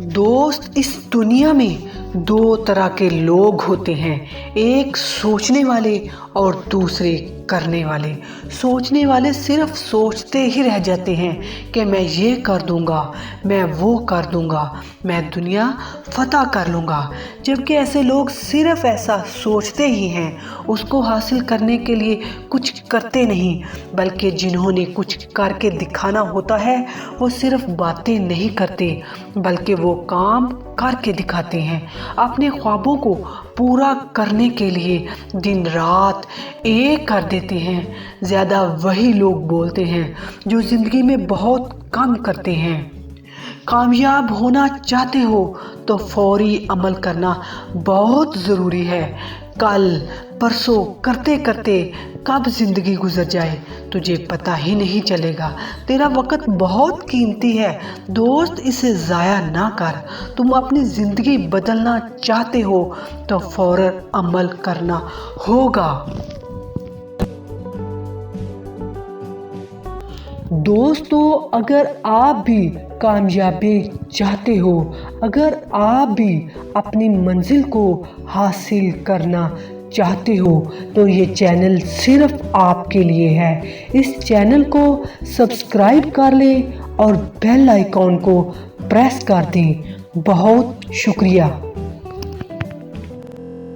दोस्त, इस दुनिया में दो तरह के लोग होते हैं, एक सोचने वाले और दूसरे करने वाले। सोचने वाले सिर्फ सोचते ही रह जाते हैं कि मैं ये कर दूंगा, मैं वो कर दूंगा, मैं दुनिया फतह कर लूँगा। जबकि ऐसे लोग सिर्फ ऐसा सोचते ही हैं, उसको हासिल करने के लिए कुछ करते नहीं। बल्कि जिन्होंने कुछ करके दिखाना होता है वो सिर्फ बातें नहीं करते बल्कि वो काम करके दिखाते हैं। अपने ख्वाबों को पूरा करने के लिए दिन रात एक कर देते हैं। ज़्यादा वही लोग बोलते हैं जो ज़िंदगी में बहुत कम करते हैं। कामयाब होना चाहते हो तो फौरी अमल करना बहुत ज़रूरी है। कल परसों करते करते कब ज़िंदगी गुजर जाए तुझे पता ही नहीं चलेगा। तेरा वक्त बहुत कीमती है दोस्त, इसे ज़ाया ना कर। तुम अपनी ज़िंदगी बदलना चाहते हो तो फौरन अमल करना होगा। दोस्तों, अगर आप भी कामयाबी चाहते हो, अगर आप भी अपनी मंजिल को हासिल करना चाहते हो तो ये चैनल सिर्फ आपके लिए है। इस चैनल को सब्सक्राइब कर लें और बेल आइकॉन को प्रेस कर दें। बहुत शुक्रिया।